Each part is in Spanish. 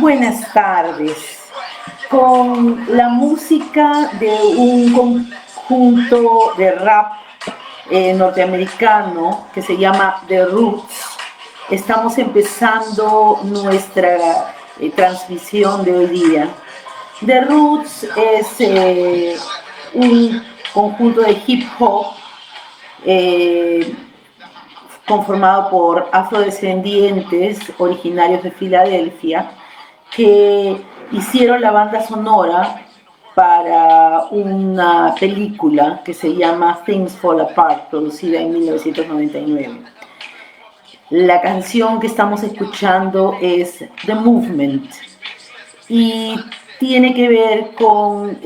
Buenas tardes. Con la música de un conjunto de rap norteamericano que se llama The Roots, estamos empezando nuestra transmisión de hoy día. The Roots es un conjunto de hip hop eh, conformado por afrodescendientes originarios de Filadelfia que hicieron la banda sonora para una película que se llama Things Fall Apart, producida en 1999. La canción que estamos escuchando es The Movement y tiene que ver con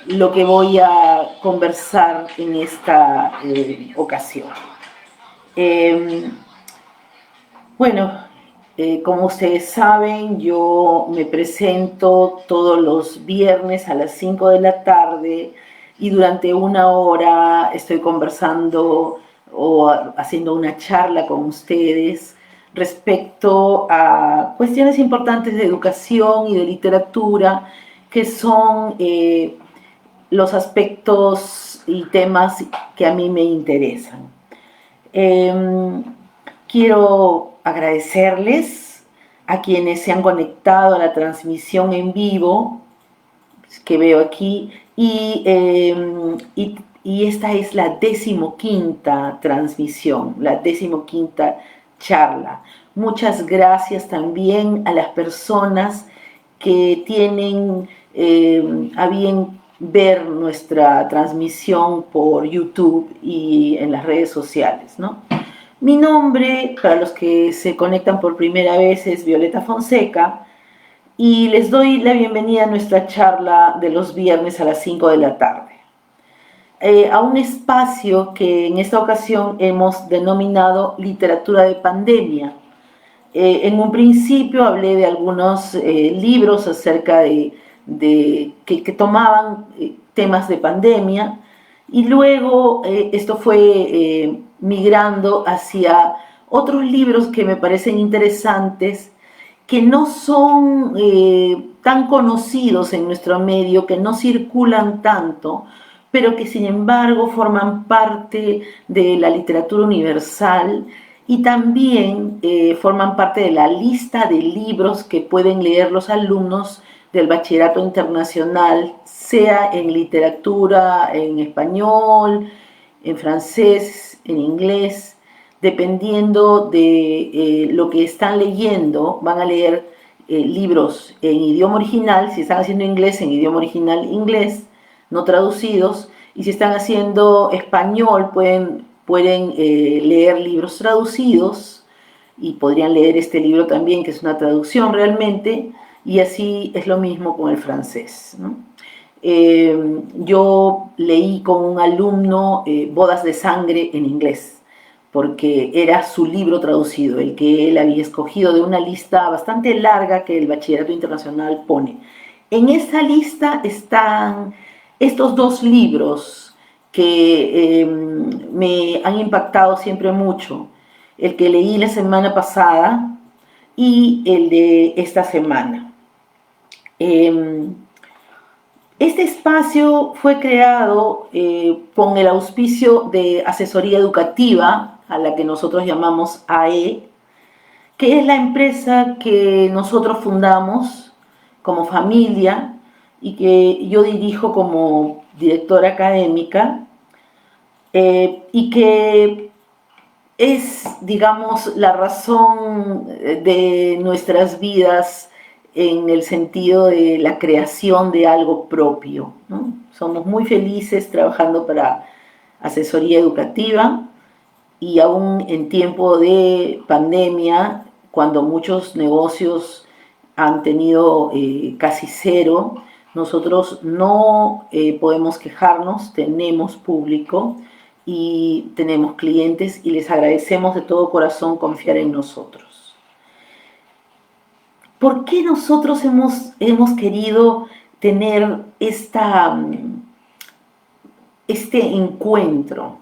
lo que voy a conversar en esta ocasión. Eh, bueno, como ustedes saben, yo me presento todos los viernes a las 5 de la tarde y durante una hora estoy conversando o haciendo una charla con ustedes respecto a cuestiones importantes de educación y de literatura, que son los aspectos y temas que a mí me interesan. Quiero agradecerles a quienes se han conectado a la transmisión en vivo que veo aquí y esta es la 15ª transmisión, la 15ª charla. Muchas gracias también a las personas que tienen a bien ver nuestra transmisión por YouTube y en las redes sociales, ¿no? Mi nombre, para los que se conectan por primera vez, es Violeta Fonseca y les doy la bienvenida a nuestra charla de los viernes a las 5 de la tarde. A un espacio que en esta ocasión hemos denominado literatura de pandemia. En un principio hablé de algunos libros acerca que tomaban temas de pandemia y luego esto fue migrando hacia otros libros que me parecen interesantes, que no son tan conocidos en nuestro medio, que no circulan tanto, pero que sin embargo forman parte de la literatura universal y también forman parte de la lista de libros que pueden leer los alumnos del bachillerato internacional, sea en literatura, en español, en francés, en inglés, dependiendo de lo que están leyendo. Van a leer libros en idioma original, si están haciendo inglés, en idioma original inglés, no traducidos, y si están haciendo español pueden leer libros traducidos y podrían leer este libro también, que es una traducción realmente, y así es lo mismo con el francés, ¿no? Yo leí con un alumno Bodas de Sangre en inglés, porque era su libro traducido, el que él había escogido de una lista bastante larga que el Bachillerato Internacional pone. En esa lista están estos dos libros que me han impactado siempre mucho, el que leí la semana pasada y el de esta semana. Este espacio fue creado con el auspicio de Asesoría Educativa, a la que nosotros llamamos AE, que es la empresa que nosotros fundamos como familia y que yo dirijo como directora académica, y que es, digamos, la razón de nuestras vidas en el sentido de la creación de algo propio, ¿no? Somos muy felices trabajando para asesoría educativa y aún en tiempo de pandemia, cuando muchos negocios han tenido casi cero, nosotros no podemos quejarnos, tenemos público y tenemos clientes y les agradecemos de todo corazón confiar en nosotros. ¿Por qué nosotros hemos querido tener este encuentro.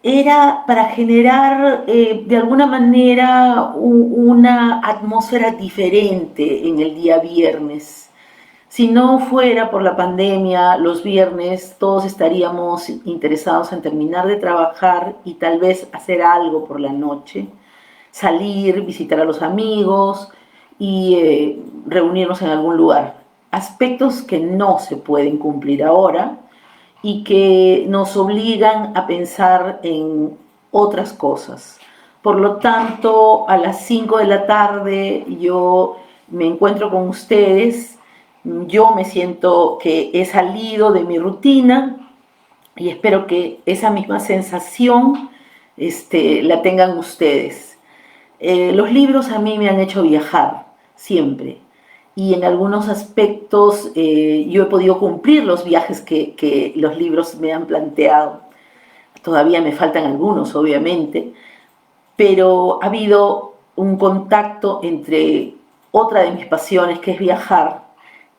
Era para generar de alguna manera una atmósfera diferente en el día viernes. Si no fuera por la pandemia, los viernes todos estaríamos interesados en terminar de trabajar y tal vez hacer algo por la noche, salir, visitar a los amigos y reunirnos en algún lugar. Aspectos que no se pueden cumplir ahora y que nos obligan a pensar en otras cosas. Por lo tanto, a las 5 de la tarde yo me encuentro con ustedes, yo me siento que he salido de mi rutina y espero que esa misma sensación la tengan ustedes. Los libros a mí me han hecho viajar, siempre. Y en algunos aspectos yo he podido cumplir los viajes que los libros me han planteado. Todavía me faltan algunos, obviamente, pero ha habido un contacto entre otra de mis pasiones, que es viajar,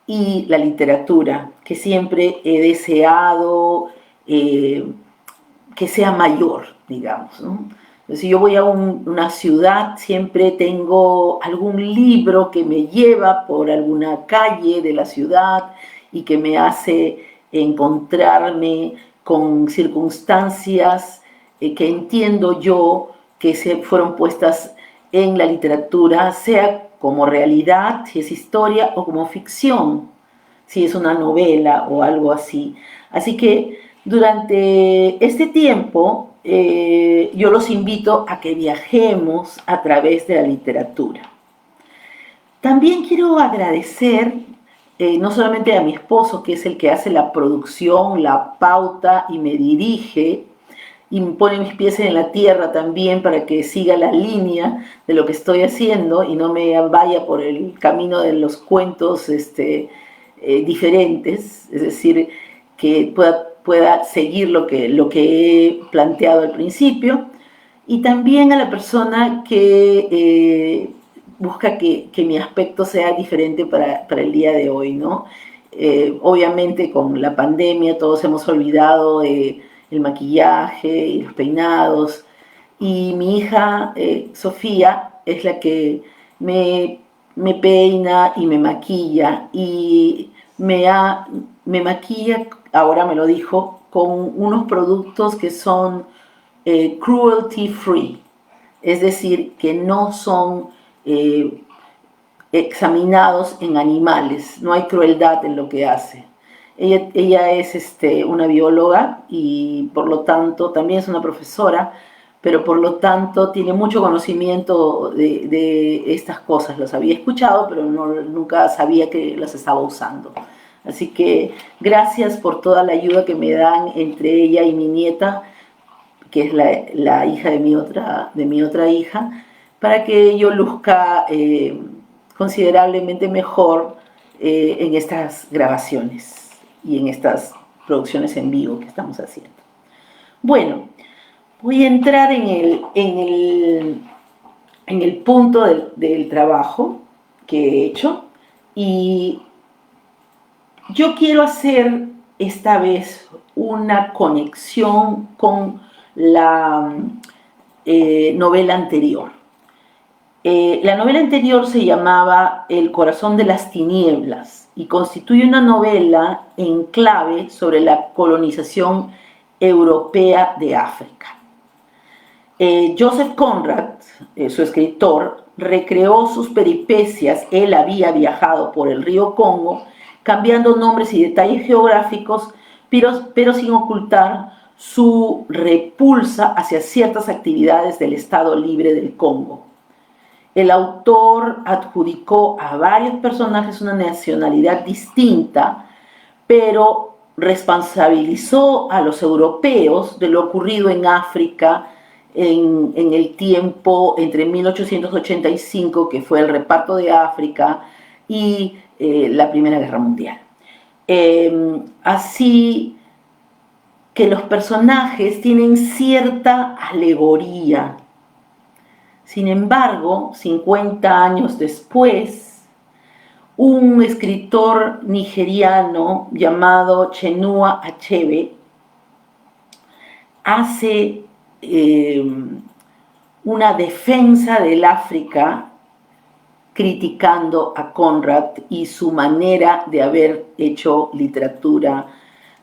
y la literatura, que siempre he deseado que sea mayor, digamos, ¿no? Si yo voy a una ciudad, siempre tengo algún libro que me lleva por alguna calle de la ciudad y que me hace encontrarme con circunstancias que entiendo yo que se fueron puestas en la literatura, sea como realidad, si es historia, o como ficción, si es una novela o algo así. Así que durante este tiempo yo los invito a que viajemos a través de la literatura. También quiero agradecer no solamente a mi esposo, que es el que hace la producción, la pauta y me dirige y me pone mis pies en la tierra también para que siga la línea de lo que estoy haciendo y no me vaya por el camino de los cuentos diferentes, es decir, que pueda seguir lo que he planteado al principio, y también a la persona que busca que mi aspecto sea diferente para el día de hoy, ¿no? Obviamente con la pandemia todos hemos olvidado el maquillaje y los peinados, y mi hija Sofía es la que me peina y me maquilla, y me maquilla, ahora me lo dijo, con unos productos que son cruelty free, es decir, que no son examinados en animales, no hay crueldad en lo que hace. Ella es una bióloga y por lo tanto también es una profesora, pero por lo tanto tiene mucho conocimiento de estas cosas. Las había escuchado, pero nunca sabía que las estaba usando. Así que gracias por toda la ayuda que me dan entre ella y mi nieta, que es la hija de mi otra hija, para que yo luzca considerablemente mejor en estas grabaciones y en estas producciones en vivo que estamos haciendo. Bueno, voy a entrar en el punto del trabajo que he hecho, y yo quiero hacer esta vez una conexión con la novela anterior. La novela anterior se llamaba El corazón de las tinieblas y constituye una novela en clave sobre la colonización europea de África. Joseph Conrad, su escritor, recreó sus peripecias. Él había viajado por el río Congo, cambiando nombres y detalles geográficos, pero sin ocultar su repulsa hacia ciertas actividades del Estado Libre del Congo. El autor adjudicó a varios personajes una nacionalidad distinta, pero responsabilizó a los europeos de lo ocurrido en África en el tiempo entre 1885, que fue el reparto de África, y la Primera Guerra Mundial. Así que los personajes tienen cierta alegoría. Sin embargo, 50 años después, un escritor nigeriano llamado Chinua Achebe hace una defensa del África criticando a Conrad y su manera de haber hecho literatura.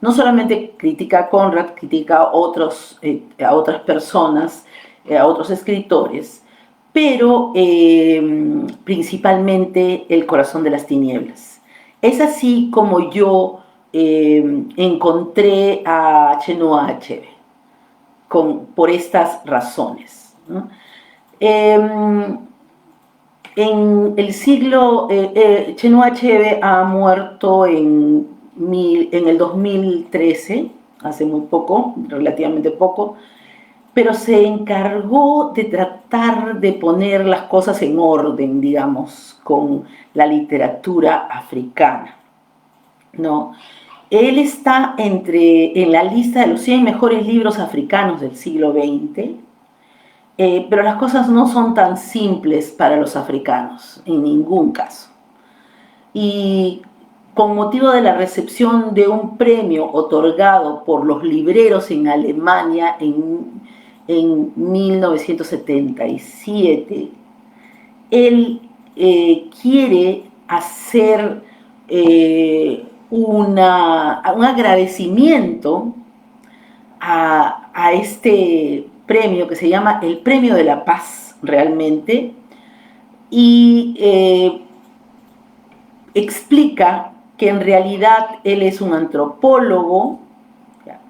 No solamente critica a Conrad, critica a otras personas, a otros escritores, pero principalmente El corazón de las tinieblas. Es así como yo encontré a Chinua Achebe, por estas razones, ¿no? En el siglo, Chinua Achebe ha muerto en el 2013, hace muy poco, relativamente poco, pero se encargó de tratar de poner las cosas en orden, digamos, con la literatura africana, ¿no? Él está en la lista de los 100 mejores libros africanos del siglo XX, pero las cosas no son tan simples para los africanos, en ningún caso. Y con motivo de la recepción de un premio otorgado por los libreros en Alemania en 1977, él quiere hacer un agradecimiento a este premio que se llama el Premio de la Paz, realmente, y explica que en realidad él es un antropólogo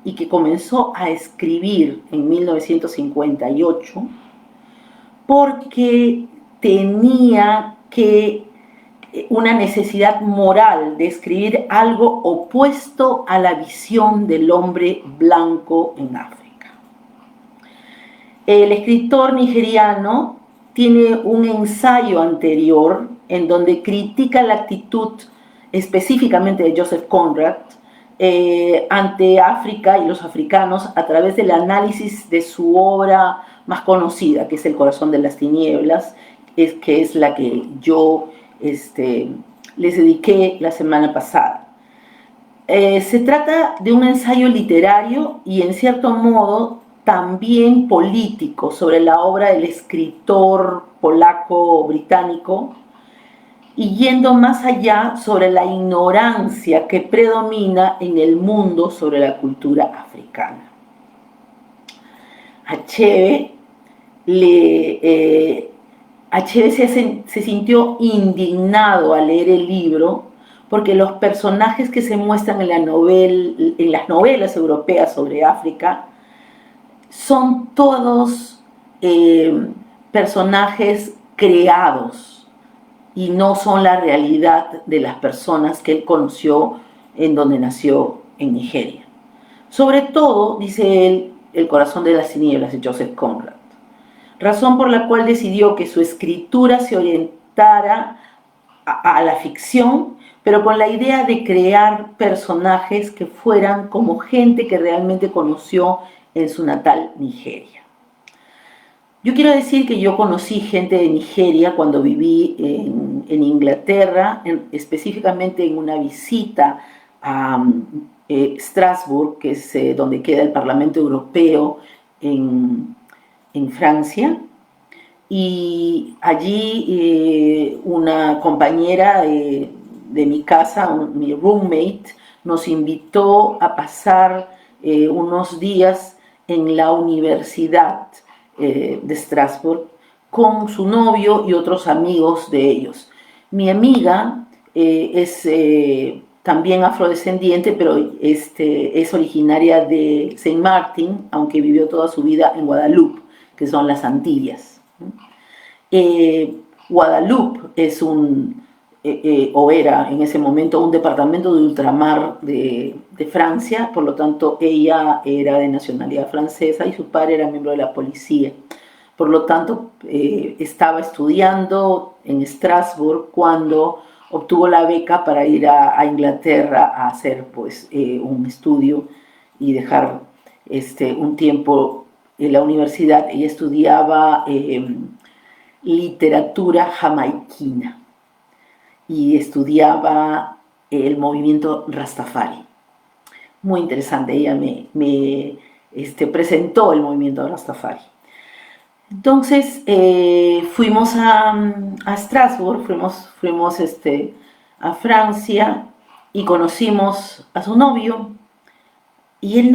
y que comenzó a escribir en 1958 porque tenía una necesidad moral de escribir algo opuesto a la visión del hombre blanco en África. El escritor nigeriano tiene un ensayo anterior en donde critica la actitud específicamente de Joseph Conrad ante África y los africanos a través del análisis de su obra más conocida, que es El corazón de las tinieblas, que es la que yo les dediqué la semana pasada. Se trata de un ensayo literario y en cierto modo también político sobre la obra del escritor polaco-británico y yendo más allá sobre la ignorancia que predomina en el mundo sobre la cultura africana. Achebe se sintió indignado al leer el libro porque los personajes que se muestran en las novelas europeas sobre África son todos personajes creados y no son la realidad de las personas que él conoció en donde nació, en Nigeria. Sobre todo, dice él, El corazón de las tinieblas de Joseph Conrad, razón por la cual decidió que su escritura se orientara a la ficción, pero con la idea de crear personajes que fueran como gente que realmente conoció en su natal Nigeria. Yo quiero decir que yo conocí gente de Nigeria cuando viví en Inglaterra, específicamente en una visita a Strasbourg, que es donde queda el Parlamento Europeo en Francia, y allí una compañera de mi casa, mi roommate, nos invitó a pasar unos días en la Universidad de Strasbourg con su novio y otros amigos de ellos. Mi amiga es también afrodescendiente, pero es originaria de Saint Martin, aunque vivió toda su vida en Guadalupe, que son las Antillas. Guadalupe es o era en ese momento un departamento de ultramar de Francia, por lo tanto ella era de nacionalidad francesa y su padre era miembro de la policía. Por lo tanto, estaba estudiando en Strasbourg cuando obtuvo la beca para ir a Inglaterra a hacer un estudio y dejar un tiempo en la universidad. Ella estudiaba literatura jamaiquina y estudiaba el movimiento Rastafari. Muy interesante, ella me presentó el movimiento Rastafari. Entonces fuimos a Strasbourg, fuimos a Francia y conocimos a su novio y él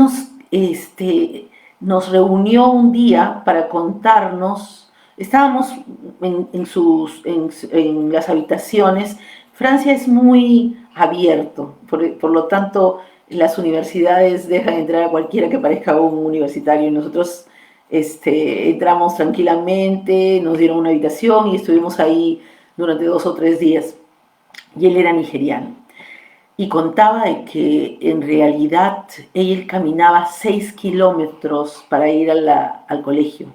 nos reunió un día para contarnos, estábamos en las habitaciones. Francia es muy abierto, por lo tanto las universidades dejan entrar a cualquiera que parezca un universitario y nosotros entramos tranquilamente, nos dieron una habitación y estuvimos ahí durante 2 o 3 días. Y él era nigeriano. Y contaba de que en realidad él caminaba 6 kilómetros para ir al colegio,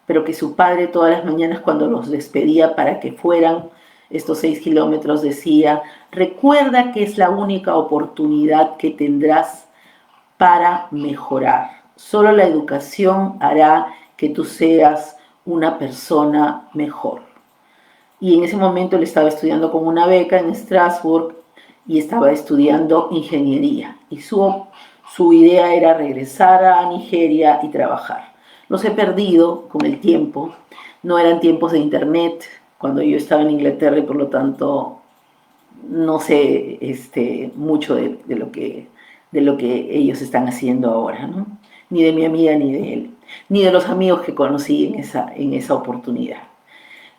pero que su padre todas las mañanas cuando los despedía para que fueran estos 6 kilómetros decía: recuerda que es la única oportunidad que tendrás para mejorar. Solo la educación hará que tú seas una persona mejor. Y en ese momento él estaba estudiando con una beca en Strasbourg y estaba estudiando ingeniería. Y su idea era regresar a Nigeria y trabajar. Los he perdido con el tiempo. No eran tiempos de internet cuando yo estaba en Inglaterra y por lo tanto no sé mucho de lo que ellos están haciendo ahora, ¿no? Ni de mi amiga ni de él, ni de los amigos que conocí en esa oportunidad.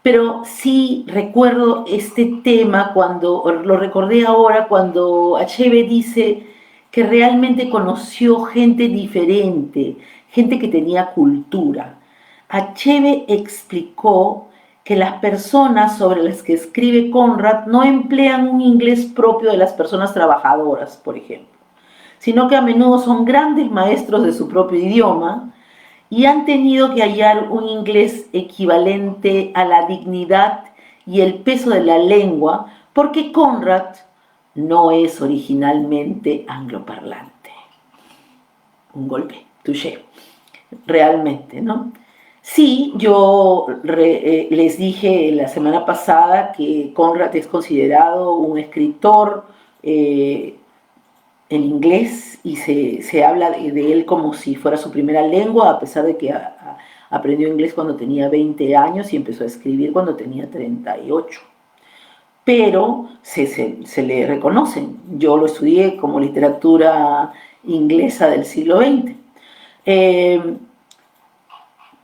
Pero sí recuerdo este tema lo recordé ahora cuando Achebe dice que realmente conoció gente diferente, gente que tenía cultura. Achebe explicó que las personas sobre las que escribe Conrad no emplean un inglés propio de las personas trabajadoras, por ejemplo, sino que a menudo son grandes maestros de su propio idioma y han tenido que hallar un inglés equivalente a la dignidad y el peso de la lengua, porque Conrad no es originalmente angloparlante. Un golpe, touché, realmente, ¿no? Sí, yo les dije la semana pasada que Conrad es considerado un escritor en inglés y se habla de él como si fuera su primera lengua, a pesar de que aprendió inglés cuando tenía 20 años y empezó a escribir cuando tenía 38. Pero se le reconocen. Yo lo estudié como literatura inglesa del siglo XX.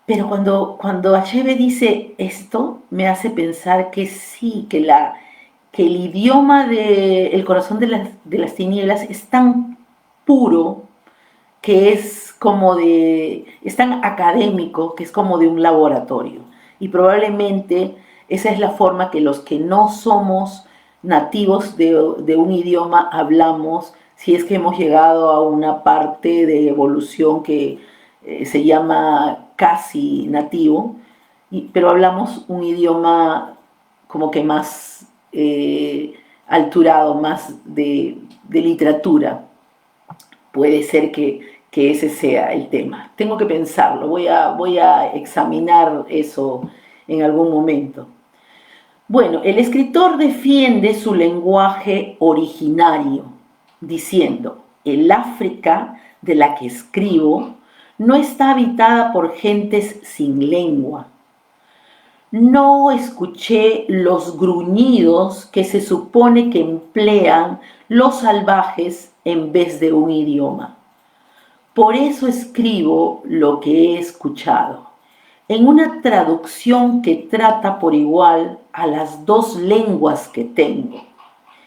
Pero cuando Achebe dice esto, me hace pensar que sí, que el idioma del corazón de las tinieblas es tan puro, que es tan académico, que es como de un laboratorio. Y probablemente esa es la forma que los que no somos nativos de un idioma hablamos, si es que hemos llegado a una parte de evolución que se llama casi nativo, pero hablamos un idioma como que más alturado, más de literatura. Puede ser que ese sea el tema. Tengo que pensarlo, voy a examinar eso en algún momento. Bueno, el escritor defiende su lenguaje originario, diciendo: el África de la que escribo no está habitada por gentes sin lengua. No escuché los gruñidos que se supone que emplean los salvajes en vez de un idioma. Por eso escribo lo que he escuchado, en una traducción que trata por igual a las dos lenguas que tengo,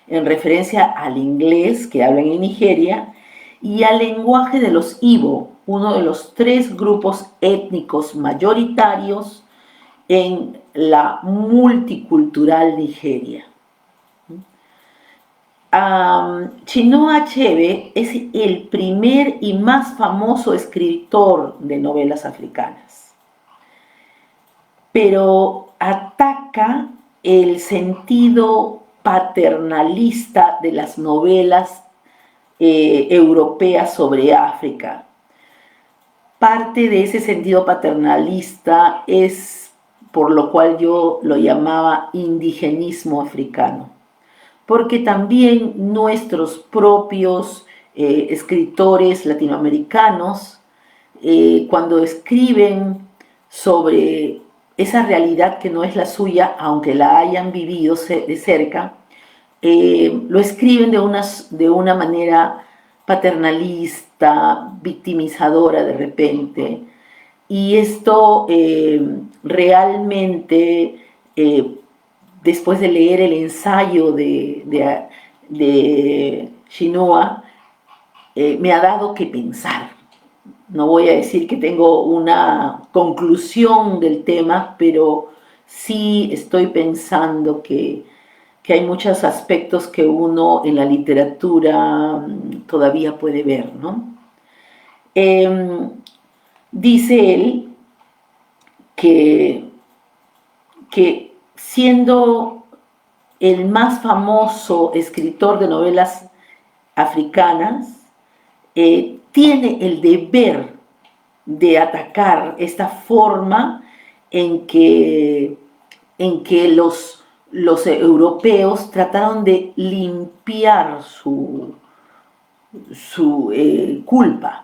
en referencia al inglés que hablan en Nigeria y al lenguaje de los Igbo, uno de los 3 grupos étnicos mayoritarios en la multicultural Nigeria. Chinua Achebe es el primer y más famoso escritor de novelas africanas, pero ataca el sentido paternalista de las novelas europeas sobre África. Parte de ese sentido paternalista es por lo cual yo lo llamaba indigenismo africano, porque también nuestros propios escritores latinoamericanos cuando escriben sobre esa realidad que no es la suya, aunque la hayan vivido de cerca, lo escriben de una manera paternalista, victimizadora de repente, y esto realmente, después de leer el ensayo de Chinua, me ha dado que pensar. No voy a decir que tengo una conclusión del tema, pero sí estoy pensando que hay muchos aspectos que uno en la literatura todavía puede ver, ¿no? Eh, Dice él que, que siendo el más famoso escritor de novelas africanas, tiene el deber de atacar esta forma en que los europeos trataron de limpiar su culpa.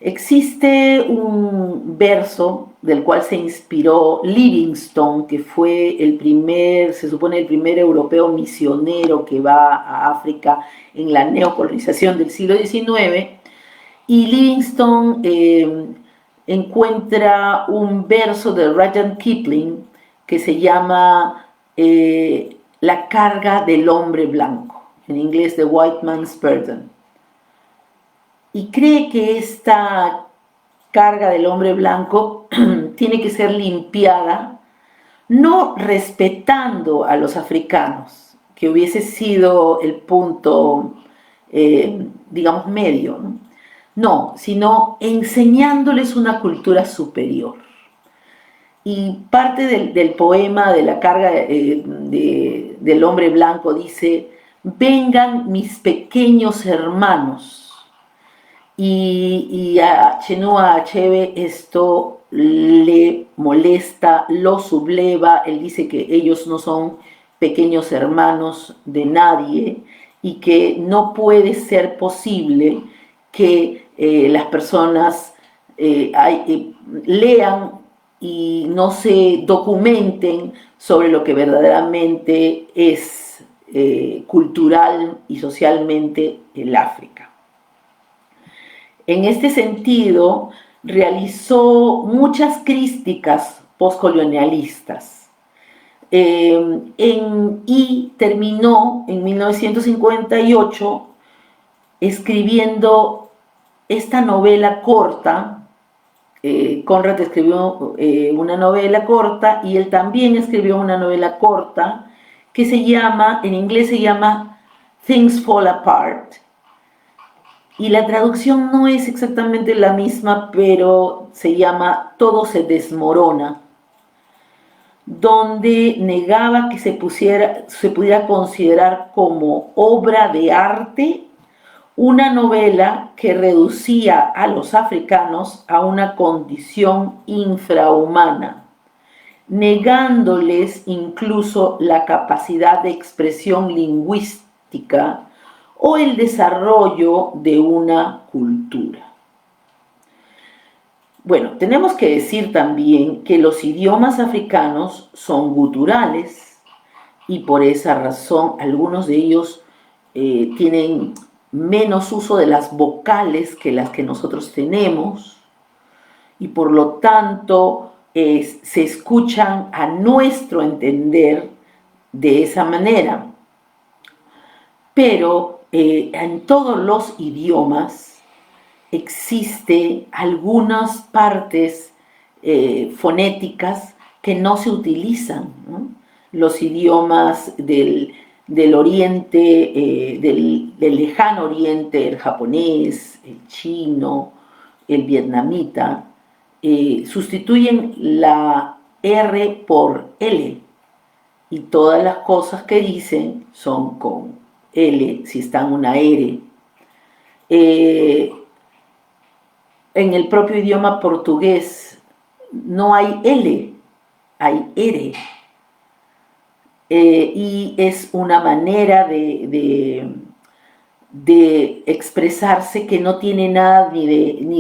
Existe un verso del cual se inspiró Livingstone, que fue se supone el primer europeo misionero que va a África en la neocolonización del siglo XIX, y Livingstone encuentra un verso de Rudyard Kipling que se llama La carga del hombre blanco, en inglés The White Man's Burden. Y cree que esta carga del hombre blanco tiene que ser limpiada, no respetando a los africanos, que hubiese sido el punto, digamos, medio, ¿no? No, sino enseñándoles una cultura superior. Y parte del poema de la carga del hombre blanco dice: vengan mis pequeños hermanos. Y a Chinua Achebe esto le molesta, lo subleva. Él dice que ellos no son pequeños hermanos de nadie y que no puede ser posible que las personas lean y no se documenten sobre lo que verdaderamente es cultural y socialmente el África. En este sentido, realizó muchas críticas postcolonialistas y terminó en 1958 escribiendo esta novela corta. Conrad escribió una novela corta y él también escribió una novela corta que en inglés se llama Things Fall Apart. Y la traducción no es exactamente la misma, pero se llama Todo se desmorona, donde negaba que se pudiera considerar como obra de arte una novela que reducía a los africanos a una condición infrahumana, negándoles incluso la capacidad de expresión lingüística o el desarrollo de una cultura. Bueno, tenemos que decir también que los idiomas africanos son guturales y por esa razón algunos de ellos tienen menos uso de las vocales que las que nosotros tenemos y por lo tanto se escuchan a nuestro entender de esa manera. Pero en todos los idiomas existe algunas partes fonéticas que no se utilizan, ¿no? Los idiomas del oriente, del lejano oriente, el japonés, el chino, el vietnamita, sustituyen la R por L y todas las cosas que dicen son con L si está en una R. En el propio idioma portugués no hay L, hay R. Y es una manera de de expresarse que no tiene nada ni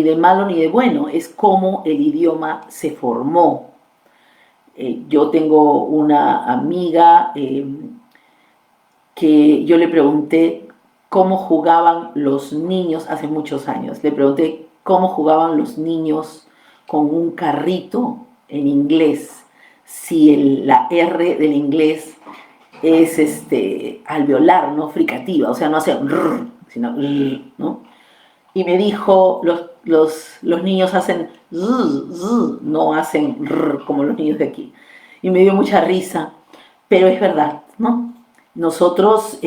de malo ni de bueno, es como el idioma se formó. Yo tengo una amiga que yo le pregunté cómo jugaban los niños hace muchos años. Le pregunté cómo jugaban los niños con un carrito en inglés, si la R del inglés es alveolar, no fricativa, o sea, no hace rrr, sino rrr, ¿no? Y me dijo, los niños hacen zzz, zzz, no hacen rrr, como los niños de aquí. Y me dio mucha risa, pero es verdad, ¿no? Nosotros,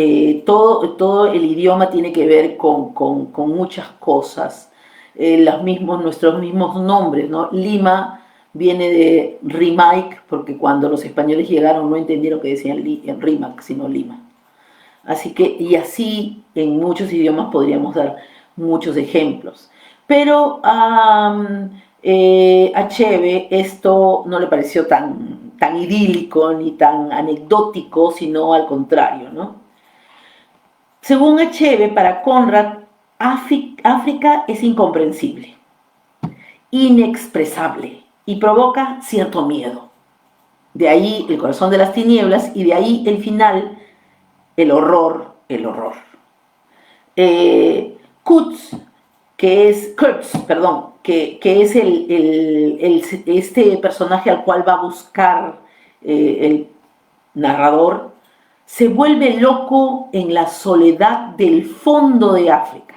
todo el idioma tiene que ver con muchas cosas, nuestros mismos nombres, ¿no? Lima viene de Rimac, porque cuando los españoles llegaron no entendieron que decían Rimac, sino Lima. Así que, y así en muchos idiomas podríamos dar muchos ejemplos. Pero a Cheve esto no le pareció tan idílico ni tan anecdótico, sino al contrario, ¿no? Según Achebe, para Conrad, África es incomprensible, inexpresable y provoca cierto miedo. De ahí el corazón de las tinieblas y de ahí el final, el horror, el horror. Kurtz, perdón, que es este personaje al cual va a buscar el narrador, se vuelve loco en la soledad del fondo de África.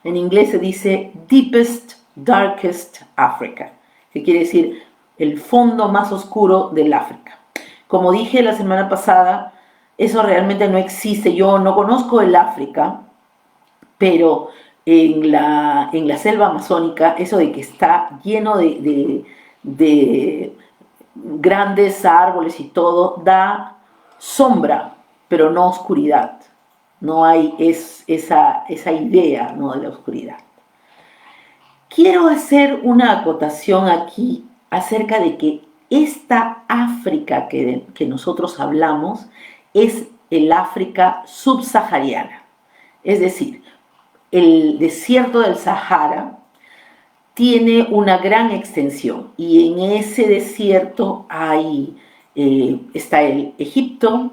En inglés se dice deepest, darkest Africa, que quiere decir el fondo más oscuro del África. Como dije la semana pasada, eso realmente no existe. Yo no conozco el África, pero en la selva amazónica, eso de que está lleno de grandes árboles y todo, da sombra, pero no oscuridad. No hay esa idea, ¿no?, de la oscuridad. Quiero hacer una acotación aquí acerca de que esta África que nosotros hablamos es el África subsahariana. Es decir, el desierto del Sahara tiene una gran extensión y en ese desierto está el Egipto,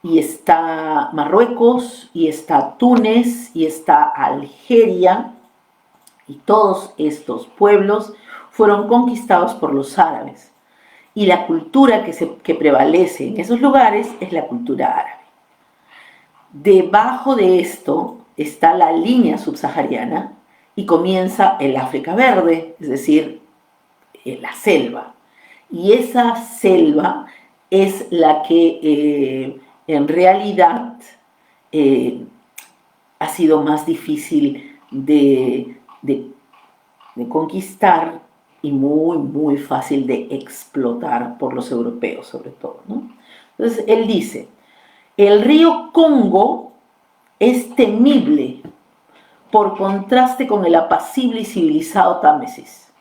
y está Marruecos, y está Túnez, y está Algeria, y todos estos pueblos fueron conquistados por los árabes. Y la cultura que prevalece en esos lugares es la cultura árabe. Debajo de esto está la línea subsahariana y comienza el África verde, es decir, la selva. Y esa selva es la que en realidad ha sido más difícil de conquistar y muy, muy fácil de explotar por los europeos, sobre todo, ¿no? Entonces, él dice, el río Congo es temible por contraste con el apacible y civilizado Támesis.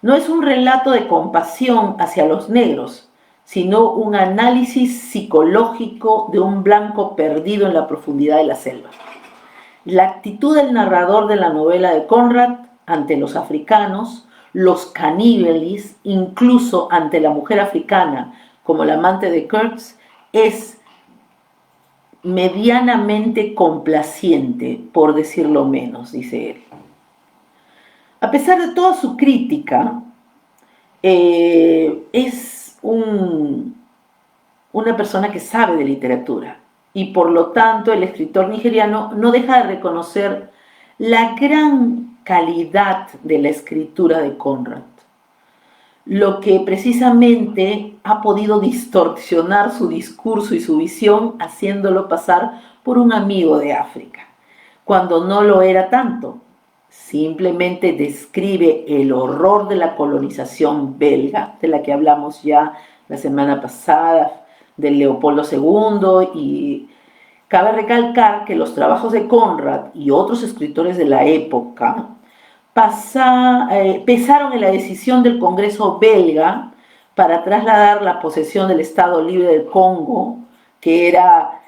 No es un relato de compasión hacia los negros, sino un análisis psicológico de un blanco perdido en la profundidad de la selva. La actitud del narrador de la novela de Conrad ante los africanos, los caníbales, incluso ante la mujer africana como la amante de Kurtz, es medianamente complaciente, por decirlo menos, dice él. A pesar de toda su crítica, es una persona que sabe de literatura y por lo tanto el escritor nigeriano no deja de reconocer la gran calidad de la escritura de Conrad, lo que precisamente ha podido distorsionar su discurso y su visión, haciéndolo pasar por un amigo de África, cuando no lo era tanto. Simplemente describe el horror de la colonización belga, de la que hablamos ya la semana pasada, de Leopoldo II, y cabe recalcar que los trabajos de Conrad y otros escritores de la época pesaron en la decisión del Congreso belga para trasladar la posesión del Estado Libre del Congo, que era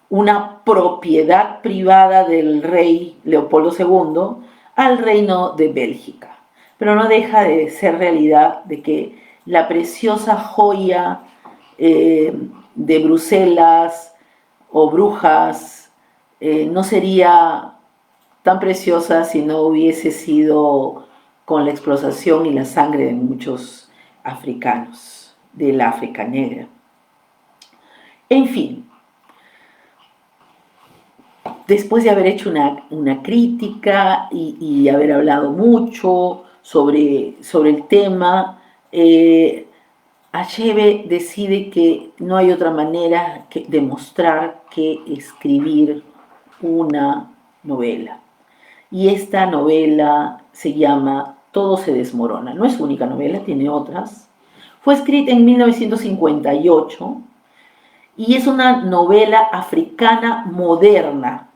una propiedad privada del rey Leopoldo II al reino de Bélgica. Pero no deja de ser realidad de que la preciosa joya de Bruselas o Brujas no sería tan preciosa si no hubiese sido con la explotación y la sangre de muchos africanos, del África negra. En fin, después de haber hecho una crítica y haber hablado mucho sobre el tema, Achebe decide que no hay otra manera que demostrar que escribir una novela. Y esta novela se llama Todo se desmorona. No es su única novela, tiene otras. Fue escrita en 1958 y es una novela africana moderna.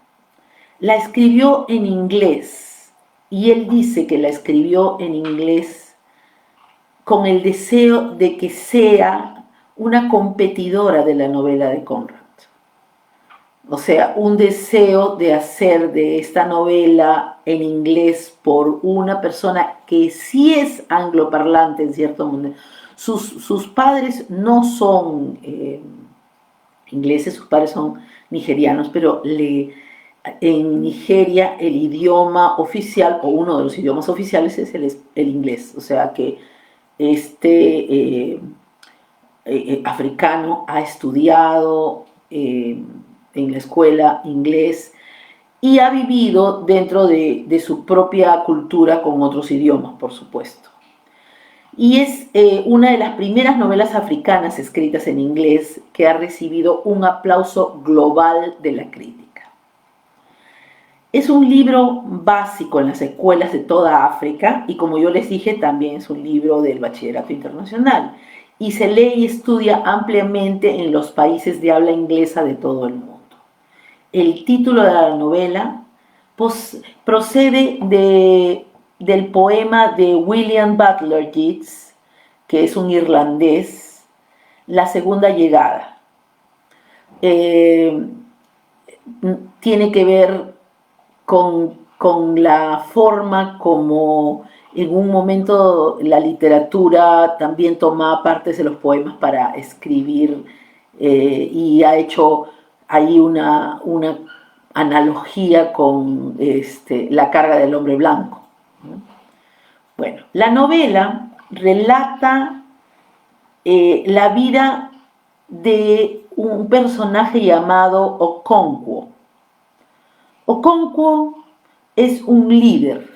La escribió en inglés y él dice que la escribió en inglés con el deseo de que sea una competidora de la novela de Conrad. O sea, un deseo de hacer de esta novela en inglés por una persona que sí es angloparlante en cierto modo. Sus padres no son ingleses, sus padres son nigerianos, pero en Nigeria el idioma oficial, o uno de los idiomas oficiales, es el inglés. O sea que este africano ha estudiado en la escuela inglés y ha vivido dentro de su propia cultura con otros idiomas, por supuesto. Y es una de las primeras novelas africanas escritas en inglés que ha recibido un aplauso global de la crítica. Es un libro básico en las escuelas de toda África y, como yo les dije, también es un libro del bachillerato internacional y se lee y estudia ampliamente en los países de habla inglesa de todo el mundo. El título de la novela procede del poema de William Butler Yeats, que es un irlandés, La segunda llegada. Tiene que ver con la forma como en un momento la literatura también toma partes de los poemas para escribir y ha hecho ahí una analogía con la carga del hombre blanco. Bueno, la novela relata la vida de un personaje llamado Okonkwo. Okonkwo es un líder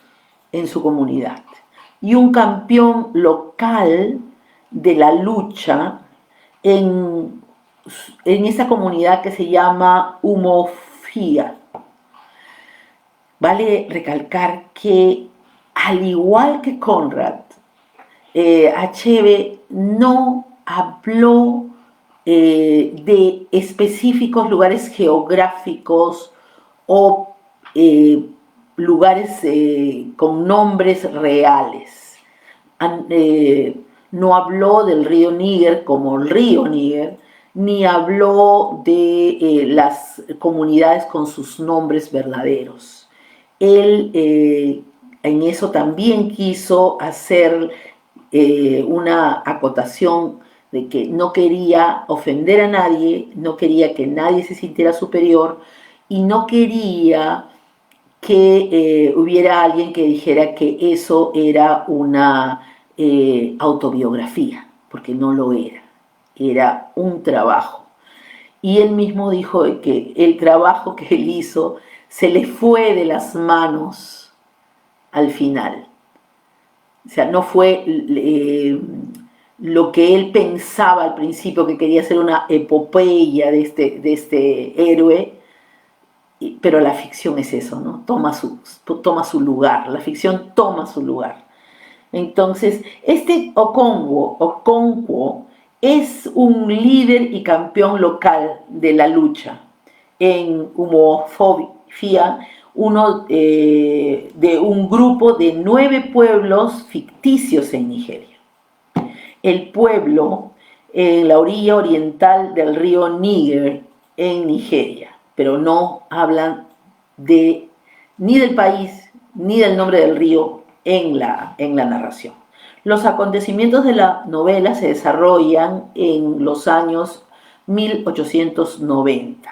en su comunidad y un campeón local de la lucha en esa comunidad que se llama Umofia. Vale recalcar que, al igual que Conrad, Achebe no habló de específicos lugares geográficos o lugares con nombres reales. No habló del río Níger como el río Níger, ni habló de las comunidades con sus nombres verdaderos. Él en eso también quiso hacer una acotación de que no quería ofender a nadie, no quería que nadie se sintiera superior y no quería que hubiera alguien que dijera que eso era una autobiografía, porque no lo era un trabajo. Y él mismo dijo que el trabajo que él hizo se le fue de las manos al final. O sea, no fue lo que él pensaba al principio, que quería hacer una epopeya de este héroe, pero la ficción es eso, ¿no? Toma su lugar, la ficción toma su lugar. Entonces, Okonkwo es un líder y campeón local de la lucha en Umofia, uno de un grupo de 9 pueblos ficticios en Nigeria. El pueblo en la orilla oriental del río Níger, en Nigeria. pero no hablan ni del país ni del nombre del río en la narración. Los acontecimientos de la novela se desarrollan en los años 1890.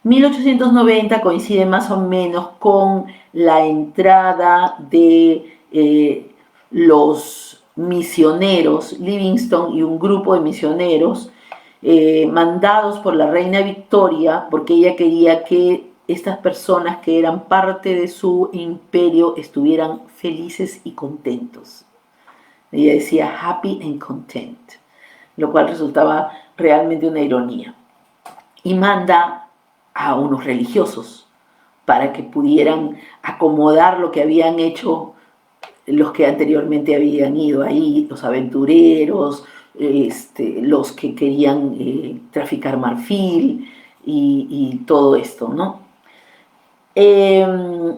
1890 coincide más o menos con la entrada de los misioneros, Livingstone y un grupo de misioneros mandados por la reina Victoria, porque ella quería que estas personas que eran parte de su imperio estuvieran felices y contentos. Ella decía happy and content, lo cual resultaba realmente una ironía. Y manda a unos religiosos para que pudieran acomodar lo que habían hecho los que anteriormente habían ido ahí, los aventureros, los que querían traficar marfil y todo esto, ¿no? En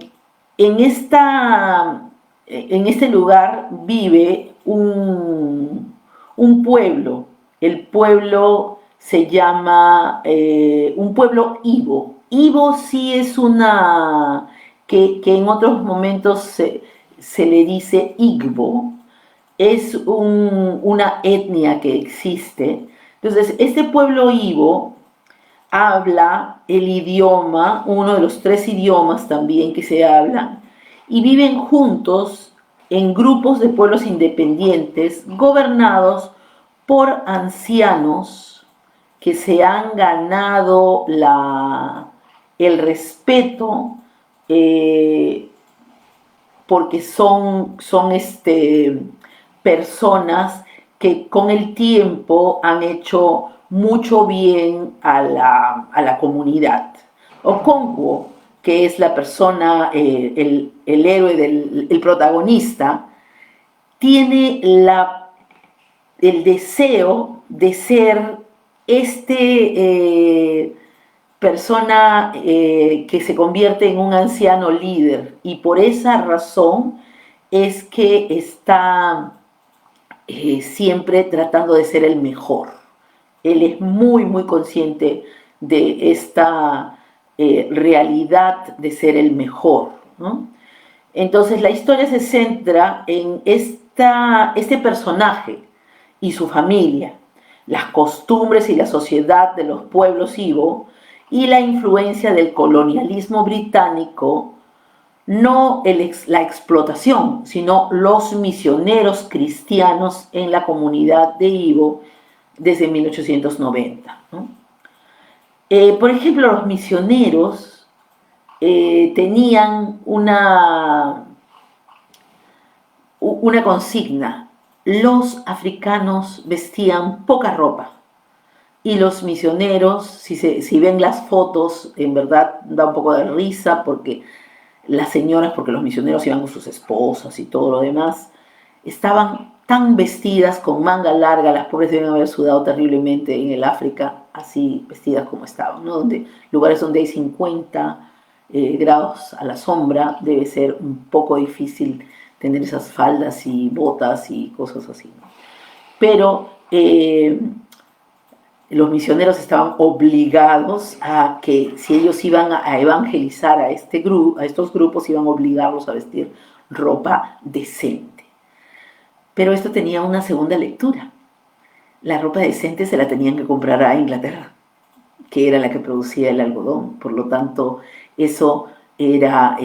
este lugar vive un pueblo. El pueblo se llama un pueblo Ibo. Ibo sí es que en otros momentos se le dice Igbo. Es una etnia que existe. Entonces, este pueblo Ibo habla el idioma, uno de los 3 idiomas también que se hablan, y viven juntos en grupos de pueblos independientes gobernados por ancianos que se han ganado el respeto porque son personas que con el tiempo han hecho mucho bien a la comunidad. Okonkwo, que es la persona, el héroe, el protagonista, tiene el deseo de ser persona que se convierte en un anciano líder, y por esa razón es que está siempre tratando de ser el mejor. Él es muy, muy consciente de esta realidad de ser el mejor, ¿no? Entonces la historia se centra en este personaje y su familia, las costumbres y la sociedad de los pueblos Ibo y la influencia del colonialismo británico, no la explotación, sino los misioneros cristianos en la comunidad de Ibo desde 1890, ¿no? Por ejemplo, los misioneros tenían una consigna: los africanos vestían poca ropa, y los misioneros, si ven las fotos, en verdad da un poco de risa, porque las señoras, porque los misioneros iban con sus esposas y todo lo demás, estaban tan vestidas con manga larga, las pobres deben haber sudado terriblemente en el África, así vestidas como estaban, ¿no? Lugares donde hay 50 grados a la sombra, debe ser un poco difícil tener esas faldas y botas y cosas así, ¿no? Pero los misioneros estaban obligados a que, si ellos iban a evangelizar a estos grupos, iban a obligarlos a vestir ropa decente. Pero esto tenía una segunda lectura. La ropa decente se la tenían que comprar a Inglaterra, que era la que producía el algodón. Por lo tanto, eso era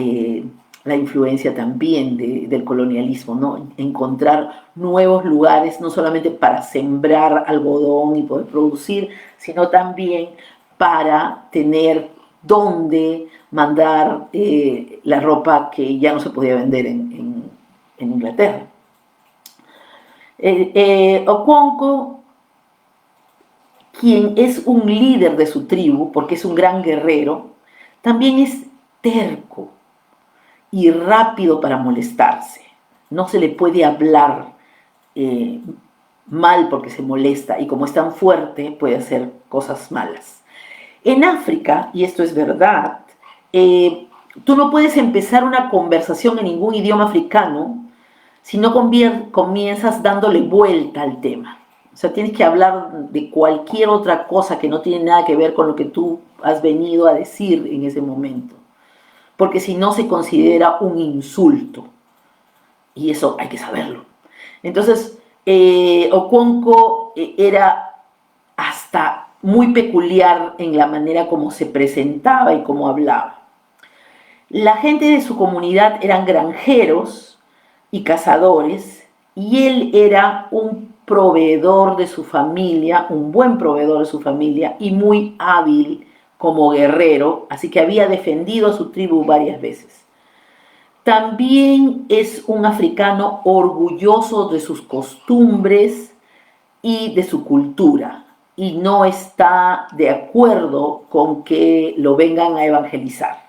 la influencia también del colonialismo, ¿no? Encontrar nuevos lugares, no solamente para sembrar algodón y poder producir, sino también para tener dónde mandar la ropa que ya no se podía vender en Inglaterra. Okonkwo, quien es un líder de su tribu, porque es un gran guerrero, también es terco y rápido para molestarse. No se le puede hablar mal porque se molesta, y como es tan fuerte puede hacer cosas malas. En África, y esto es verdad, tú no puedes empezar una conversación en ningún idioma africano si no comienzas dándole vuelta al tema, O sea, tienes que hablar de cualquier otra cosa que no tiene nada que ver con lo que tú has venido a decir en ese momento. Porque si no se considera un insulto. Y eso hay que saberlo. Entonces, Okonkwo era hasta muy peculiar en la manera como se presentaba y cómo hablaba. La gente de su comunidad eran granjeros y cazadores, y él era un proveedor de su familia, un buen proveedor de su familia y muy hábil como guerrero, así que había defendido a su tribu varias veces. También es un africano orgulloso de sus costumbres y de su cultura, y no está de acuerdo con que lo vengan a evangelizar.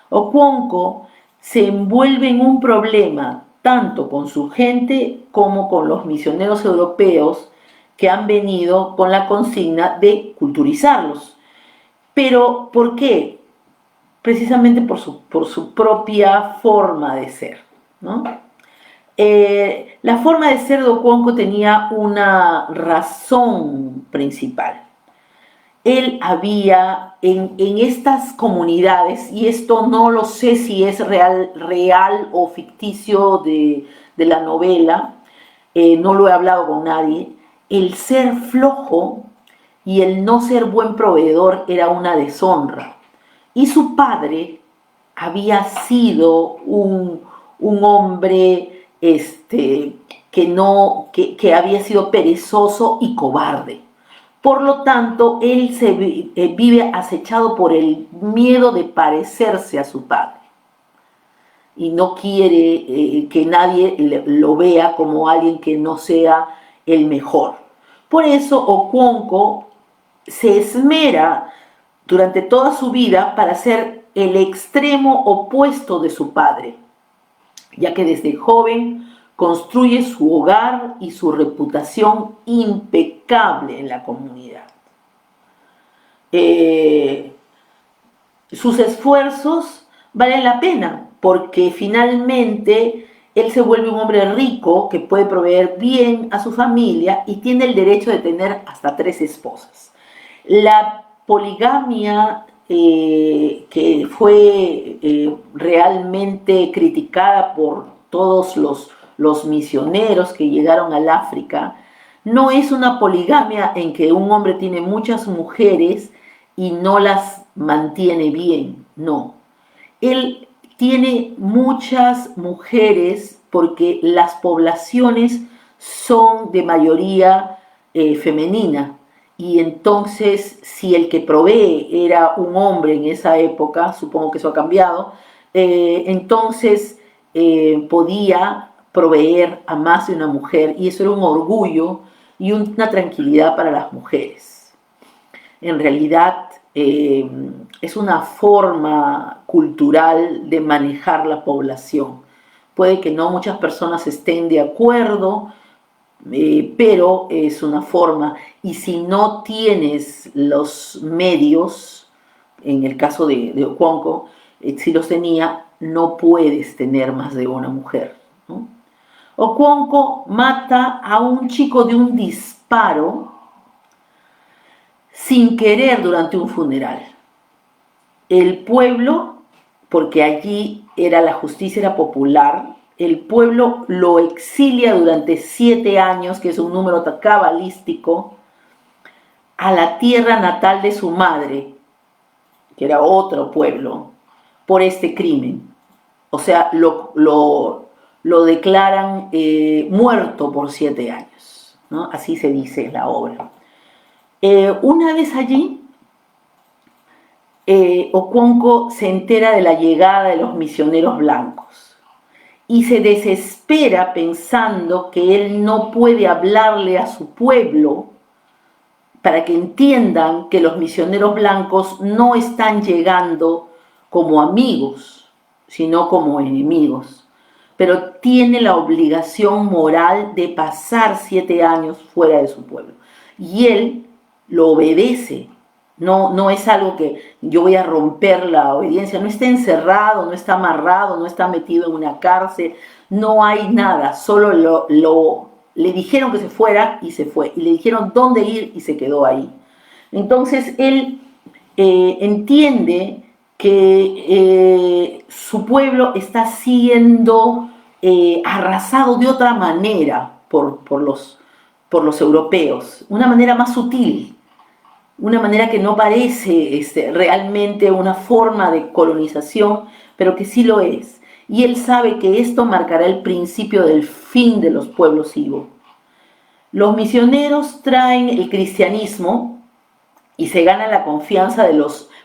Okonkwo se envuelve en un problema tanto con su gente como con los misioneros europeos que han venido con la consigna de culturizarlos. Pero, ¿por qué? Precisamente por su propia forma de ser, ¿no? La forma de ser de Okonkwo tenía una razón principal. Él había en estas comunidades, y esto no lo sé si es real o ficticio de la novela, no lo he hablado con nadie, el ser flojo y el no ser buen proveedor era una deshonra. Y su padre había sido un hombre que había sido perezoso y cobarde. Por lo tanto, él vive acechado por el miedo de parecerse a su padre. Y no quiere que nadie lo vea como alguien que no sea el mejor. Por eso Okonkwo se esmera durante toda su vida para ser el extremo opuesto de su padre, ya que desde joven construye su hogar y su reputación impecable en la comunidad. Sus esfuerzos valen la pena porque finalmente él se vuelve un hombre rico que puede proveer bien a su familia y tiene el derecho de tener hasta 3 esposas. La poligamia que fue realmente criticada por todos los misioneros que llegaron al África, no es una poligamia en que un hombre tiene muchas mujeres y no las mantiene bien, no. Él tiene muchas mujeres porque las poblaciones son de mayoría femenina, y entonces si el que provee era un hombre en esa época, supongo que eso ha cambiado, entonces podía proveer a más de una mujer, y eso era un orgullo y una tranquilidad para las mujeres. En realidad es una forma cultural de manejar la población. Puede que no muchas personas estén de acuerdo, pero es una forma, y si no tienes los medios, en el caso de Okonkwo, si los tenía, no puedes tener más de una mujer, ¿no? Okonkwo mata a un chico de un disparo sin querer durante un funeral. El pueblo, porque allí la justicia era popular, el pueblo lo exilia durante 7 años, que es un número cabalístico, a la tierra natal de su madre, que era otro pueblo, por este crimen. O sea, lo declaran muerto por 7 años, ¿no? Así se dice en la obra. Una vez allí, Okonkwo se entera de la llegada de los misioneros blancos y se desespera pensando que él no puede hablarle a su pueblo para que entiendan que los misioneros blancos no están llegando como amigos, sino como enemigos. Pero tiene la obligación moral de pasar 7 años fuera de su pueblo. Y él lo obedece. No es algo que yo voy a romper la obediencia. No está encerrado, no está amarrado, no está metido en una cárcel. No hay nada, solo le dijeron que se fuera y se fue, y le dijeron dónde ir y se quedó ahí. Entonces él entiende que su pueblo está siendo arrasado de otra manera por los europeos, una manera más sutil, una manera que no parece realmente una forma de colonización, pero que sí lo es. Y él sabe que esto marcará el principio del fin de los pueblos Ibo. Los misioneros traen el cristianismo y se gana la confianza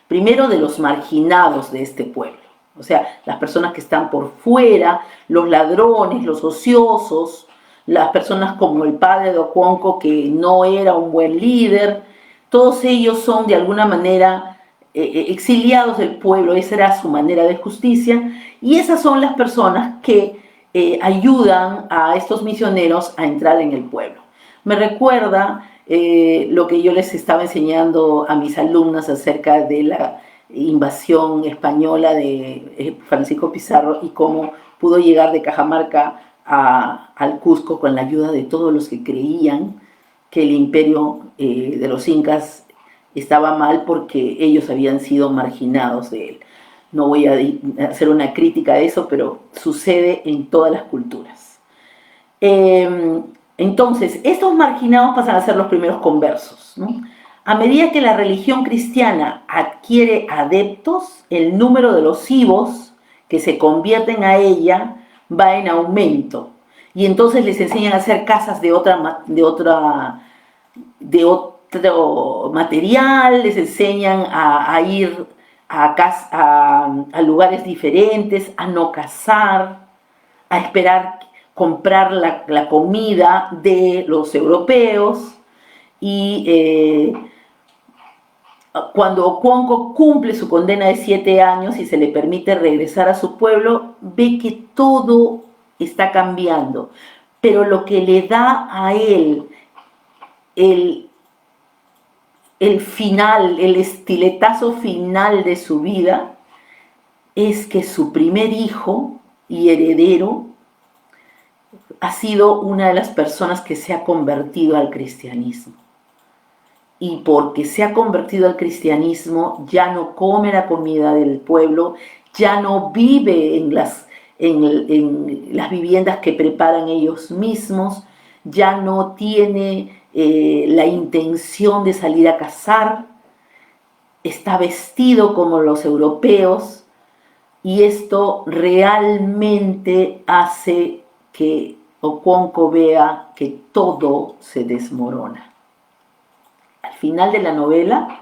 primero de los marginados de este pueblo. O sea, las personas que están por fuera, los ladrones, los ociosos, las personas como el padre de Okonkwo, que no era un buen líder, todos ellos son de alguna manera exiliados del pueblo, esa era su manera de justicia, y esas son las personas que ayudan a estos misioneros a entrar en el pueblo. Me recuerda lo que yo les estaba enseñando a mis alumnas acerca de la invasión española de Francisco Pizarro y cómo pudo llegar de Cajamarca al Cusco con la ayuda de todos los que creían que el imperio de los incas estaba mal porque ellos habían sido marginados de él. No voy a hacer una crítica de eso, pero sucede en todas las culturas. Entonces, estos marginados pasan a ser los primeros conversos, ¿no? A medida que la religión cristiana adquiere adeptos, el número de los ibos que se convierten a ella va en aumento. Y entonces les enseñan a hacer casas de otro material, les enseñan a ir a lugares diferentes, a no cazar, a esperar comprar la comida de los europeos. Y cuando Okonkwo cumple su condena de 7 años y se le permite regresar a su pueblo, ve que todo está cambiando, pero lo que le da a él el final, el estiletazo final de su vida, es que su primer hijo y heredero ha sido una de las personas que se ha convertido al cristianismo. Y porque se ha convertido al cristianismo, ya no come la comida del pueblo, ya no vive en las viviendas que preparan ellos mismos, ya no tiene la intención de salir a cazar, está vestido como los europeos, y esto realmente hace que Okonkwo vea que todo se desmorona. Al final de la novela,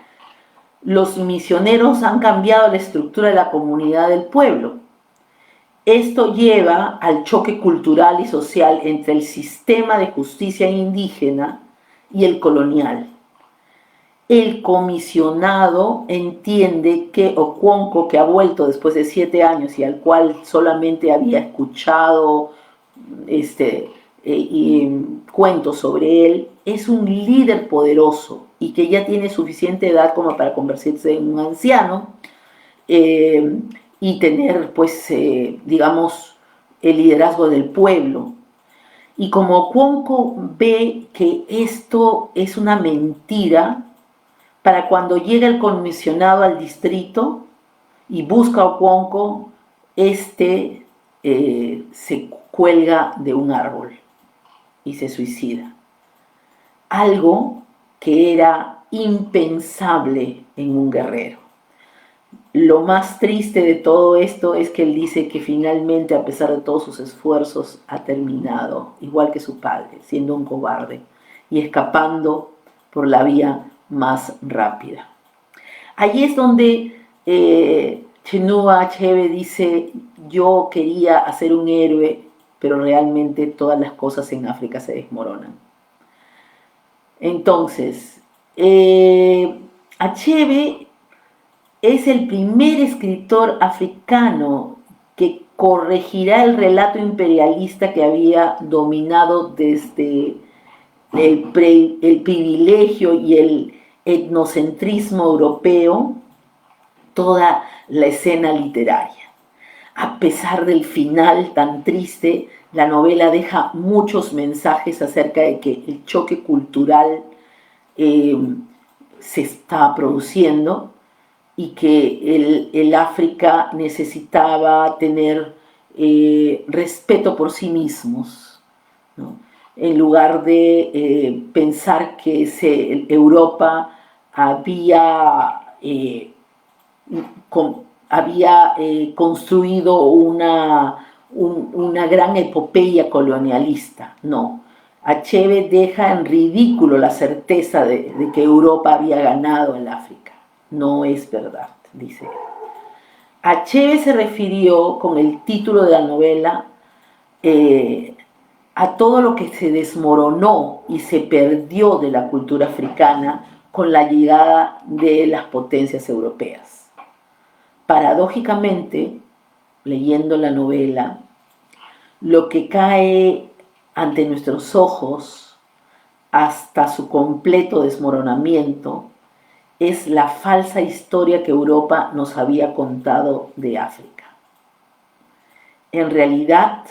los misioneros han cambiado la estructura de la comunidad del pueblo. Esto lleva al choque cultural y social entre el sistema de justicia indígena y el colonial. El comisionado entiende que Okonkwo, que ha vuelto después de 7 años y al cual solamente había escuchado cuentos sobre él, es un líder poderoso y que ya tiene suficiente edad como para convertirse en un anciano y tener, pues, digamos, el liderazgo del pueblo. Y como Okonkwo ve que esto es una mentira, para cuando llega el comisionado al distrito y busca a Okonkwo, se cuelga de un árbol y se suicida. Algo que era impensable en un guerrero. Lo más triste de todo esto es que él dice que finalmente, a pesar de todos sus esfuerzos, ha terminado, igual que su padre, siendo un cobarde y escapando por la vía más rápida. Allí es donde Chinua Achebe dice: yo quería hacer un héroe, pero realmente todas las cosas en África se desmoronan. Entonces, Achebe es el primer escritor africano que corregirá el relato imperialista que había dominado desde el privilegio y el etnocentrismo europeo toda la escena literaria. A pesar del final tan triste, la novela deja muchos mensajes acerca de que el choque cultural eh, se está produciendo y que el África necesitaba tener respeto por sí mismos, ¿no? En lugar de pensar que Europa había, construido una gran epopeya colonialista. No. Achebe deja en ridículo la certeza de que Europa había ganado el África. No es verdad, dice. Achebe se refirió con el título de la novela eh, a todo lo que se desmoronó y se perdió de la cultura africana con la llegada de las potencias europeas. Paradójicamente, leyendo la novela, lo que cae ante nuestros ojos hasta su completo desmoronamiento es la falsa historia que Europa nos había contado de África. En realidad,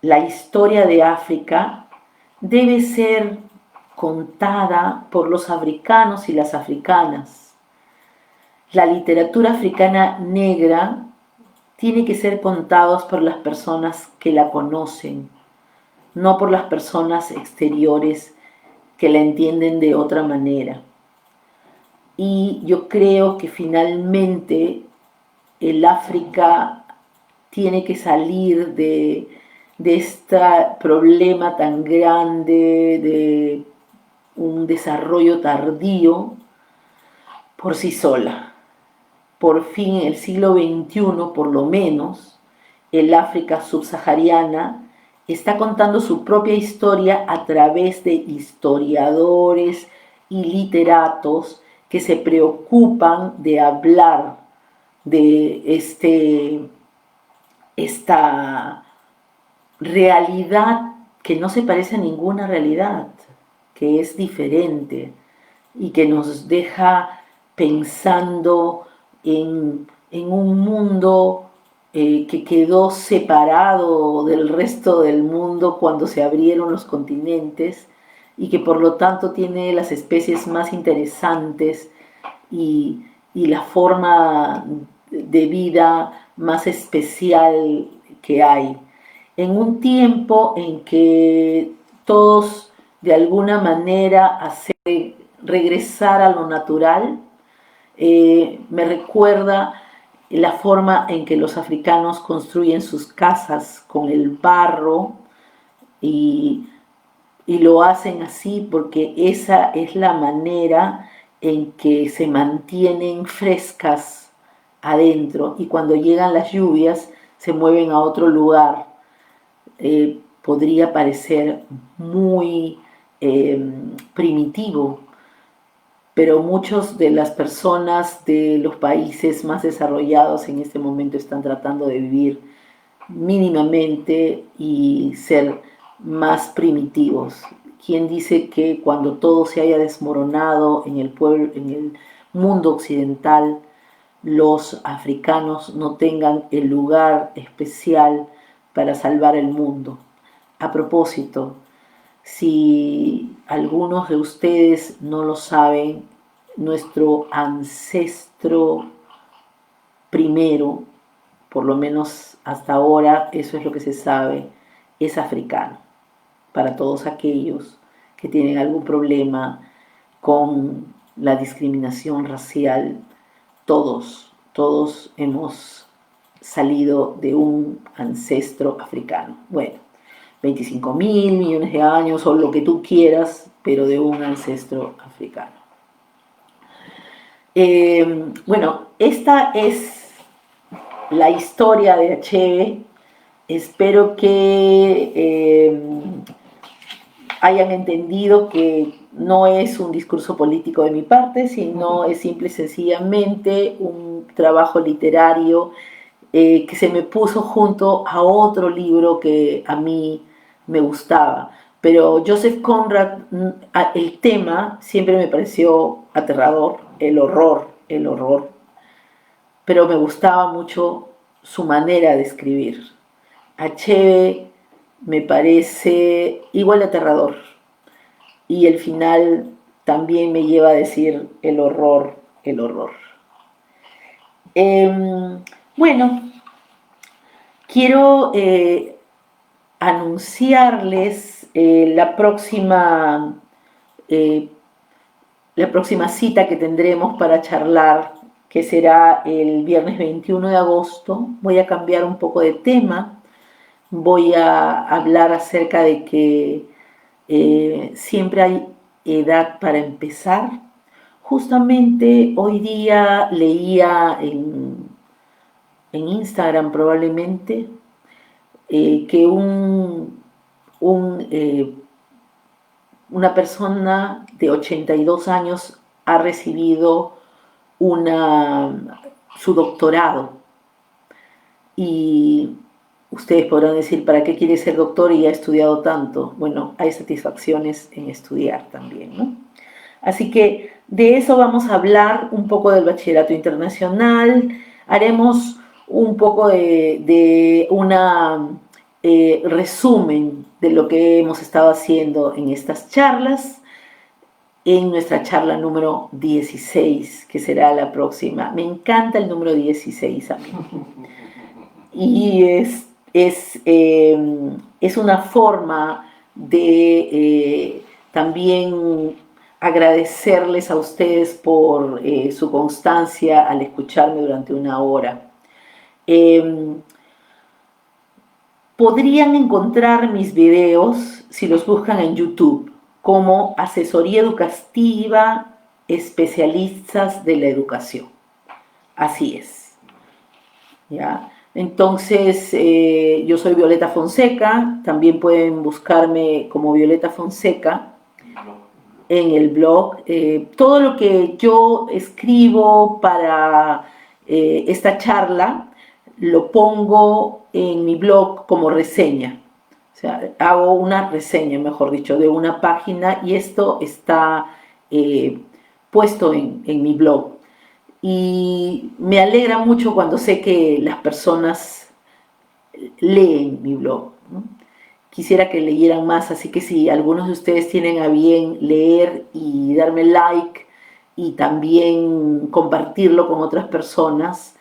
la historia de África debe ser contada por los africanos y las africanas. La literatura africana negra tiene que ser contada por las personas que la conocen, no por las personas exteriores que la entienden de otra manera. Y yo creo que finalmente el África tiene que salir de este problema tan grande de un desarrollo tardío por sí sola. Por fin, en el siglo XXI, por lo menos, el África subsahariana está contando su propia historia a través de historiadores y literatos que se preocupan de hablar de esta realidad que no se parece a ninguna realidad, que es diferente y que nos deja pensando en un mundo que quedó separado del resto del mundo cuando se abrieron los continentes y que por lo tanto tiene las especies más interesantes y la forma de vida más especial que hay. En un tiempo en que todos de alguna manera hacer regresar a lo natural, me recuerda la forma en que los africanos construyen sus casas con el barro y, y lo hacen así porque esa es la manera en que se mantienen frescas adentro y cuando llegan las lluvias se mueven a otro lugar. Podría parecer muy primitivo, pero muchas de las personas de los países más desarrollados en este momento están tratando de vivir mínimamente y ser más primitivos. ¿Quién dice que cuando todo se haya desmoronado en el pueblo, en el mundo occidental, los africanos no tengan el lugar especial para salvar el mundo? A propósito, si algunos de ustedes no lo saben, nuestro ancestro primero, por lo menos hasta ahora, eso es lo que se sabe, es africano. Para todos aquellos que tienen algún problema con la discriminación racial, todos hemos salido de un ancestro africano. Bueno, 25.000 millones de años o lo que tú quieras, pero de un ancestro africano. Bueno, esta es la historia de Achebe. Espero que hayan entendido que no es un discurso político de mi parte, sino es simple y sencillamente un trabajo literario que se me puso junto a otro libro que a mí me gustaba. Pero Joseph Conrad, el tema siempre me pareció aterrador, el horror, pero me gustaba mucho su manera de escribir. Achebe me parece igual de aterrador. Y el final también me lleva a decir el horror, el horror. Bueno, quiero anunciarles eh, la próxima cita que tendremos para charlar, que será el viernes 21 de agosto. Voy a cambiar un poco de tema. Voy a hablar acerca de que siempre hay edad para empezar. Justamente hoy día leía en Instagram probablemente que una persona de 82 años ha recibido su doctorado. Y ustedes podrán decir, ¿para qué quiere ser doctor y ha estudiado tanto? Bueno, hay satisfacciones en estudiar también, ¿no? Así que de eso vamos a hablar, un poco del bachillerato internacional, haremos un poco de una resumen de lo que hemos estado haciendo en estas charlas, en nuestra charla número 16, que será la próxima. Me encanta el número 16 a mí. Y es una forma de también agradecerles a ustedes por su constancia al escucharme durante una hora. Podrían encontrar mis videos si los buscan en YouTube como Asesoría Educativa, Especialistas de la Educación. Así es. ¿Ya? Entonces, yo soy Violeta Fonseca, también pueden buscarme como Violeta Fonseca en el blog. Todo lo que yo escribo para esta charla lo pongo en mi blog como reseña. O sea, hago una reseña, mejor dicho, de una página y esto está puesto en mi blog. Y me alegra mucho cuando sé que las personas leen mi blog, ¿no? Quisiera que leyeran más, así que si algunos de ustedes tienen a bien leer y darme like y también compartirlo con otras personas,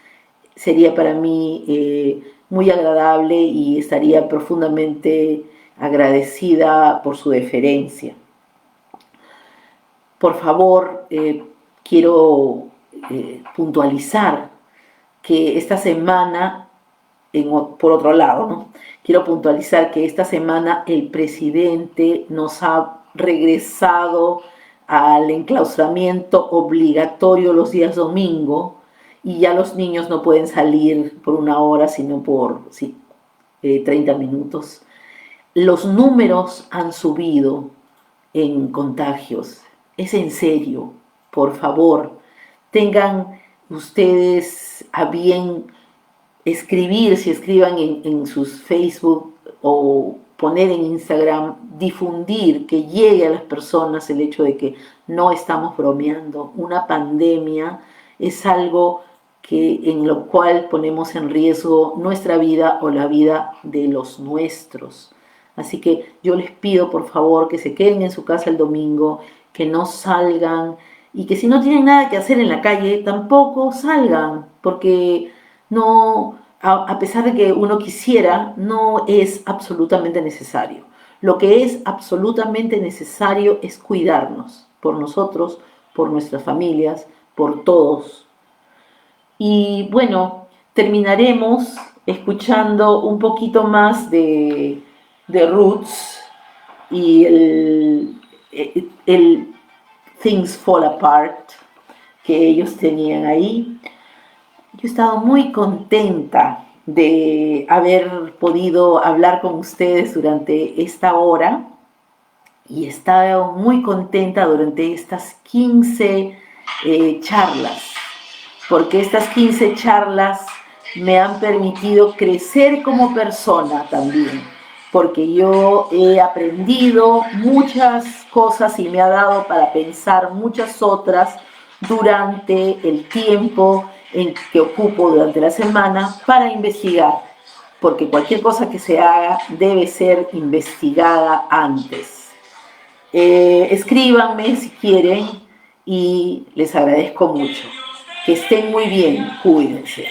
sería para mí muy agradable y estaría profundamente agradecida por su deferencia. Por favor, quiero puntualizar que esta semana, por otro lado, ¿no? Quiero puntualizar que esta semana el presidente nos ha regresado al enclaustramiento obligatorio los días domingo y ya los niños no pueden salir por una hora, sino por 30 minutos. Los números han subido en contagios. Es en serio, por favor, tengan ustedes a bien escribir, si escriban en sus Facebook o poner en Instagram, difundir, que llegue a las personas el hecho de que no estamos bromeando. Una pandemia es algo en lo cual ponemos en riesgo nuestra vida o la vida de los nuestros. Así que yo les pido por favor que se queden en su casa el domingo, que no salgan y que si no tienen nada que hacer en la calle, tampoco salgan, porque no, a pesar de que uno quisiera, no es absolutamente necesario. Lo que es absolutamente necesario es cuidarnos, por nosotros, por nuestras familias, por todos. Y bueno, terminaremos escuchando un poquito más de Roots y el Things Fall Apart que ellos tenían ahí. Yo he estado muy contenta de haber podido hablar con ustedes durante esta hora y he estado muy contenta durante estas 15 charlas, porque estas 15 charlas me han permitido crecer como persona también, porque yo he aprendido muchas cosas y me ha dado para pensar muchas otras durante el tiempo que ocupo durante la semana para investigar, porque cualquier cosa que se haga debe ser investigada antes. Escríbanme si quieren y les agradezco mucho. Que estén muy bien, cuídense.